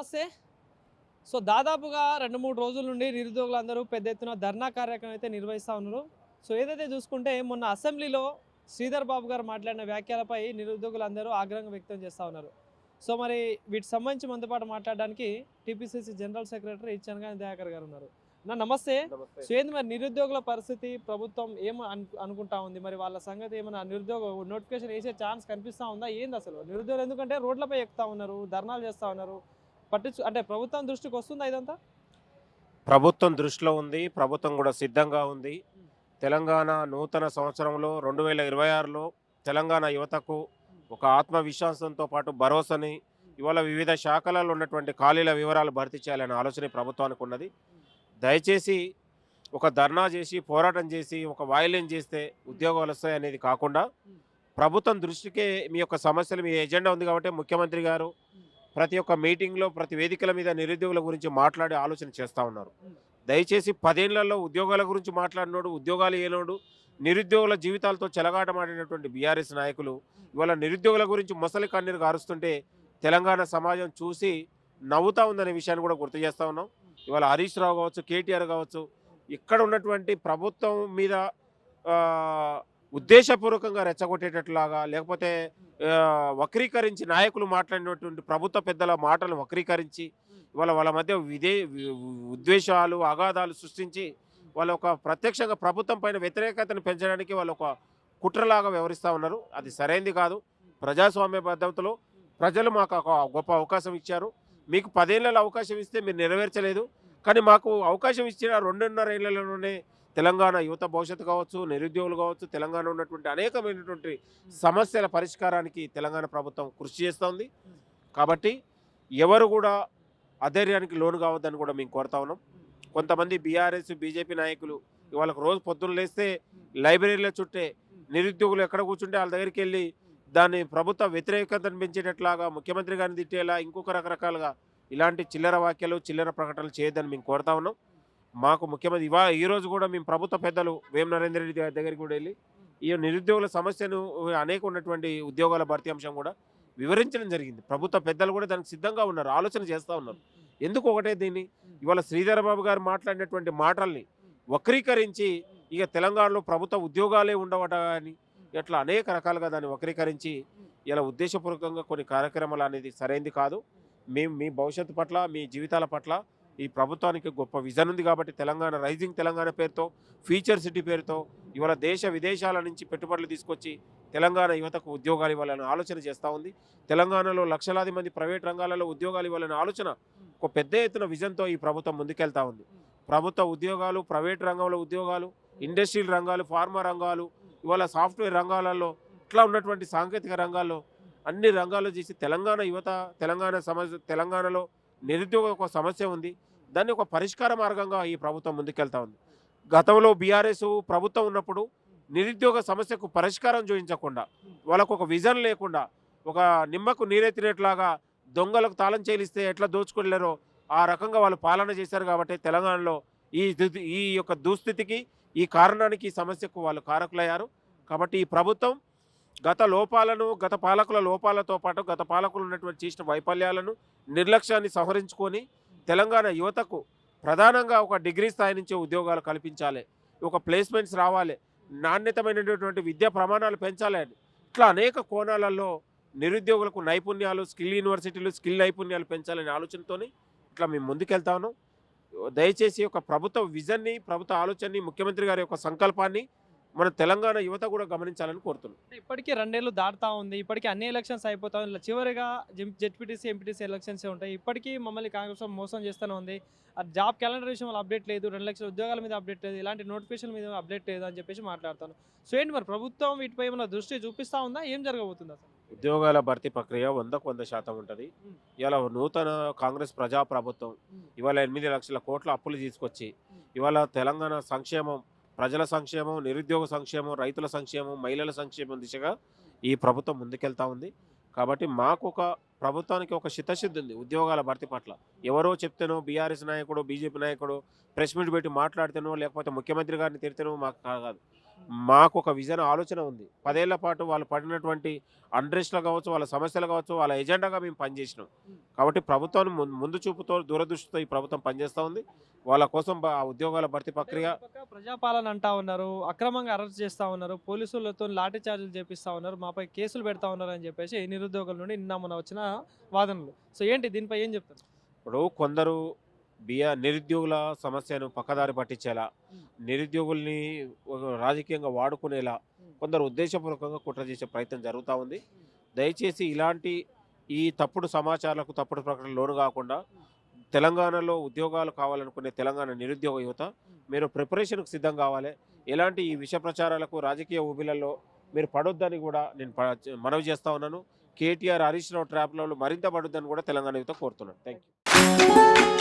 నమస్తే. సో దాదాపుగా 2-3 రోజుల నుండి నిరుద్యోగులందరూ పెద్ద ఎత్తున ధర్నా కార్యక్రమం అయితే నిర్వహిస్తూ ఉన్నారు. సో ఏదైతే చూసుకుంటే మొన్న అసెంబ్లీలో శ్రీధర్ బాబు గారు మాట్లాడిన వ్యాఖ్యలపై నిరుద్యోగులందరూ ఆగ్రహం వ్యక్తం చేస్తూ ఉన్నారు. సో మరి వీటికి సంబంధించి మనతో పాటు మాట్లాడడానికి TPCC general secretary Chenagani Dayakar గారు ఉన్నారు. అన్న నమస్తే. సో ఏంది మరి నిరుద్యోగుల పరిస్థితి, ప్రభుత్వం ఏం అనుకుంటా ఉంది, మరి వాళ్ళ సంగతి ఏమైనా నిరుద్యోగ నోటిఫికేషన్ వేసే ఛాన్స్ కనిపిస్తూ ఉందా? ఏంది అసలు నిరుద్యోగులు ఎందుకంటే రోడ్లపై ఎక్కుతా ఉన్నారు, ధర్నాలు చేస్తూ ఉన్నారు, అంటే ప్రభుత్వం దృష్టికి వస్తుందా ఇదంతా? ప్రభుత్వం దృష్టిలో ఉంది. ప్రభుత్వం కూడా సిద్ధంగా ఉంది. తెలంగాణ నూతన సంవత్సరంలో 2026లో తెలంగాణ యువతకు ఒక ఆత్మవిశ్వాసంతో పాటు భరోసాని ఇవాళ వివిధ శాఖలలో ఉన్నటువంటి ఖాళీల వివరాలు భర్తీ చేయాలనే ఆలోచన ప్రభుత్వానికి ఉన్నది. దయచేసి ఒక ధర్నా చేసి పోరాటం చేసి ఒక వాయిలెన్స్ చేస్తే ఉద్యోగాలు వస్తాయి అనేది కాకుండా ప్రభుత్వం దృష్టికే మీ యొక్క సమస్యలు, మీ ఎజెండా ఉంది కాబట్టి ముఖ్యమంత్రి గారు ప్రతి ఒక్క మీటింగ్లో ప్రతి వేదికల మీద నిరుద్యోగుల గురించి మాట్లాడే ఆలోచన చేస్తూ ఉన్నారు. దయచేసి 10 ఏళ్లలో ఉద్యోగాల గురించి మాట్లాడినోడు, ఉద్యోగాలు ఏనోడు, నిరుద్యోగుల జీవితాలతో చెలగాటమాడినటువంటి బీఆర్ఎస్ నాయకులు ఇవాళ నిరుద్యోగుల గురించి మొసలి కన్నీరు గారుస్తుంటే తెలంగాణ సమాజం చూసి నవ్వుతూ ఉందనే విషయాన్ని కూడా గుర్తు చేస్తూ ఉన్నాం. ఇవాళ హరీష్ రావు కావచ్చు, కేటీఆర్ కావచ్చు, ఇక్కడ ఉన్నటువంటి ప్రభుత్వం మీద ఉద్దేశపూర్వకంగా రెచ్చగొట్టేటట్లాగా లేకపోతే వక్రీకరించి నాయకులు మాట్లాడినటువంటి ప్రభుత్వ పెద్దల మాటలను వక్రీకరించి ఇవాళ వాళ్ళ మధ్య ఉద్వేషాలు అగాధాలు సృష్టించి వాళ్ళ ఒక ప్రత్యక్షంగా ప్రభుత్వం పైన వ్యతిరేకతను పెంచడానికి వాళ్ళు ఒక కుట్రలాగా వ్యవహరిస్తూ ఉన్నారు. అది సరైనది కాదు. ప్రజాస్వామ్య పద్ధతిలో ప్రజలు మాకు ఒక గొప్ప అవకాశం ఇచ్చారు. మీకు 10 ఏళ్ళ అవకాశం ఇస్తే మీరు నెరవేర్చలేదు, కానీ మాకు అవకాశం ఇచ్చిన 2.5 ఏళ్లలోనే తెలంగాణ యువత భవిష్యత్తు కావచ్చు, నిరుద్యోగులు కావచ్చు, తెలంగాణ ఉన్నటువంటి అనేకమైనటువంటి సమస్యల పరిష్కారానికి తెలంగాణ ప్రభుత్వం కృషి చేస్తోంది. కాబట్టి ఎవరు కూడా అధైర్యానికి లోను కావద్దని కూడా మేము కోరుతా ఉన్నాం. కొంతమంది బీఆర్ఎస్ బీజేపీ నాయకులు వాళ్ళకు రోజు పొద్దున్న లేస్తే లైబ్రరీల చుట్టే నిరుద్యోగులు ఎక్కడ కూర్చుంటే వాళ్ళ దగ్గరికి వెళ్ళి దాన్ని ప్రభుత్వ వ్యతిరేకతను పెంచేటట్లాగా ముఖ్యమంత్రి గారిని తిట్టేలా ఇంకొక రకరకాలుగా ఇలాంటి చిల్లర వాక్యాలు చిల్లర ప్రకటనలు చేయొద్దని మేము కోరుతా ఉన్నాం. మాకు ముఖ్యమంత్రి ఈరోజు కూడా మేము ప్రభుత్వ పెద్దలు వేం నరేందర్ రెడ్డి దగ్గరికి కూడా వెళ్ళి ఈ నిరుద్యోగుల సమస్యను అనేక ఉన్నటువంటి ఉద్యోగాల భర్తీ అంశం కూడా వివరించడం జరిగింది. ప్రభుత్వ పెద్దలు కూడా దానికి సిద్ధంగా ఉన్నారు, ఆలోచన చేస్తూ ఉన్నారు. ఎందుకు ఒకటే దీన్ని ఇవాళ శ్రీధర్ బాబు గారు మాట్లాడినటువంటి మాటల్ని వక్రీకరించి ఇక తెలంగాణలో ప్రభుత్వ ఉద్యోగాలే ఉండవట అని ఇట్లా అనేక రకాలుగా దాన్ని వక్రీకరించి ఇలా ఉద్దేశపూర్వకంగా కొన్ని కార్యక్రమాలు అనేది సరైనది కాదు. మేము మీ భవిష్యత్తు పట్ల, మీ జీవితాల పట్ల ఈ ప్రభుత్వానికి గొప్ప విజన్ ఉంది కాబట్టి తెలంగాణ రైజింగ్ తెలంగాణ పేరుతో, ఫ్యూచర్ సిటీ పేరుతో ఇవాళ దేశ విదేశాల నుంచి పెట్టుబడులు తీసుకొచ్చి తెలంగాణ యువతకు ఉద్యోగాలు ఇవ్వాలని ఆలోచన చేస్తూ ఉంది. తెలంగాణలో లక్షలాది మంది ప్రైవేట్ రంగాలలో ఉద్యోగాలు ఇవ్వాలనే ఆలోచన ఒక పెద్ద ఎత్తున విజన్తో ఈ ప్రభుత్వం ముందుకెళ్తా ఉంది. ప్రభుత్వ ఉద్యోగాలు, ప్రైవేట్ రంగంలో ఉద్యోగాలు, ఇండస్ట్రియల్ రంగాలు, ఫార్మా రంగాలు, ఇవాళ సాఫ్ట్వేర్ రంగాలలో ఇట్లా ఉన్నటువంటి సాంకేతిక రంగాల్లో అన్ని రంగాల్లో చేసి తెలంగాణ యువత, తెలంగాణలో నిరుద్యోగ ఒక సమస్య ఉంది, దాన్ని ఒక పరిష్కార మార్గంగా ఈ ప్రభుత్వం ముందుకెళ్తా ఉంది. గతంలో బీఆర్ఎస్ ప్రభుత్వం ఉన్నప్పుడు నిరుద్యోగ సమస్యకు పరిష్కారం చూపించకుండా, వాళ్ళకు ఒక విజన్ లేకుండా, ఒక నిమ్మకు నీరెత్తినట్లాగా దొంగలకు తాళం చేలిస్తే ఎట్లా దోచుకోలేరో ఆ రకంగా వాళ్ళు పాలన చేశారు. కాబట్టి తెలంగాణలో ఈ యొక్క దుస్థితికి, ఈ కారణానికి, ఈ సమస్యకు వాళ్ళు కారకులయ్యారు. కాబట్టి ఈ ప్రభుత్వం గత పాలకుల లోపాలతో పాటు గత పాలకులు ఉన్నటువంటి చేసిన వైఫల్యాలను, నిర్లక్ష్యాన్ని సంహరించుకొని తెలంగాణ యువతకు ప్రధానంగా ఒక డిగ్రీ స్థాయి నుంచి ఉద్యోగాలు కల్పించాలి, ఒక ప్లేస్మెంట్స్ రావాలి, నాణ్యతమైనటువంటి విద్యా ప్రమాణాలు పెంచాలి అని ఇట్లా అనేక కోణాలలో నిరుద్యోగులకు నైపుణ్యాలు, స్కిల్ యూనివర్సిటీలు, స్కిల్ నైపుణ్యాలు పెంచాలనే ఆలోచనతోని ఇట్లా మేము ముందుకెళ్తా ఉన్నాం. దయచేసి ఒక ప్రభుత్వ విజన్ని, ప్రభుత్వ ఆలోచనని, ముఖ్యమంత్రి గారి యొక్క సంకల్పాన్ని మన తెలంగాణ యువత కూడా గమనించాలని కోరుతున్నాం. ఇప్పటికీ 2 ఏళ్ళు దాటుతా ఉంది, ఇప్పటికీ అన్ని ఎలక్షన్స్ అయిపోతా ఉంది, చివరిగా జెడ్పీటీసీ ఎంపీటీసీ ఎలక్షన్స్ ఉంటాయి. ఇప్పటికీ మమ్మల్ని కాంగ్రెస్ మోసం చేస్తూనే ఉంది. జాబ్ క్యాలెండర్ విషయంలో అప్డేట్ లేదు, 2 లక్షల ఉద్యోగాల మీద అప్డేట్ లేదు, ఇలాంటి నోటిఫికేషన్ మీద అప్డేట్ లేదు అని చెప్పేసి మాట్లాడతాను. సో ఏంటి మరి ప్రభుత్వం వీటిపై ఏమైనా దృష్టి చూపిస్తూ ఉందా? ఏం జరగబోతుంది అసలు? ఉద్యోగాల భర్తీ ప్రక్రియ 100% ఉంటుంది. ఇవాళ నూతన కాంగ్రెస్ ప్రజా ప్రభుత్వం ఇవాళ 8 లక్షల కోట్ల అప్పులు తీసుకొచ్చి ఇవాళ తెలంగాణ సంక్షేమం, ప్రజల సంక్షేమం, నిరుద్యోగ సంక్షేమం, రైతుల సంక్షేమం, మహిళల సంక్షేమం దిశగా ఈ ప్రభుత్వం ముందుకెళ్తా ఉంది. కాబట్టి మాకు ప్రభుత్వానికి ఒక చిత్తశుద్ధి ఉంది ఉద్యోగాల భర్తీ పట్ల. ఎవరో చెప్తేనో బీఆర్ఎస్ నాయకుడు, బీజేపీ నాయకుడు ప్రెస్ మీట్ పెట్టి మాట్లాడితేనో లేకపోతే ముఖ్యమంత్రి గారిని తిడితేనో మాకు కాదు. మాకు ఒక విజన్ ఆలోచన ఉంది. 10 ఏళ్ల పాటు వాళ్ళు పడినటువంటి అన్రెస్ట్‌లు కావచ్చు, వాళ్ళ సమస్యలు కావచ్చు, వాళ్ళ ఎజెండాగా మేము పనిచేసినాం. కాబట్టి ప్రభుత్వం ముందు చూపుతో దూరదృష్టితో ఈ ప్రభుత్వం పనిచేస్తూ ఉంది. వాళ్ళ కోసం ఉద్యోగాల భర్తీ ప్రక్రియ ఒక పక్క ప్రజాపాలన అంటా ఉన్నారు, అక్రమంగా అరెస్ట్ చేస్తా ఉన్నారు, పోలీసులతో లాఠీ చార్జీలు చేపిస్తా ఉన్నారు, మాపై కేసులు పెడతా ఉన్నారు అని చెప్పేసి నిరుద్యోగుల నుండి నిన్న మొన్న వచ్చిన వాదనలు. సో ఏంటి దీనిపై ఏం చెప్తారు? ఇప్పుడు కొందరు నిరుద్యోగుల సమస్యను పక్కదారి పట్టించేలా, నిరుద్యోగుల్ని ఒక రాజకీయంగా వాడుకునేలా కొందరు ఉద్దేశపూర్వకంగా కుట్ర చేసే ప్రయత్నం జరుగుతూ ఉంది. దయచేసి ఇలాంటి ఈ తప్పుడు సమాచారాలకు, తప్పుడు ప్రకటనలు లోను కాకుండా తెలంగాణలో ఉద్యోగాలు కావాలనుకునే తెలంగాణ నిరుద్యోగ యువత మీరు ప్రిపరేషన్కు సిద్ధం కావాలి. ఎలాంటి ఈ విష ప్రచారాలకు, రాజకీయ ఊబిలలో మీరు పడొద్దని కూడా నేను మనవి చేస్తూ ఉన్నాను. కేటీఆర్, హరీష్ రావు ట్రాప్లలో మరింత పడొద్దని కూడా తెలంగాణ యువత కోరుతున్నాను. Thank you.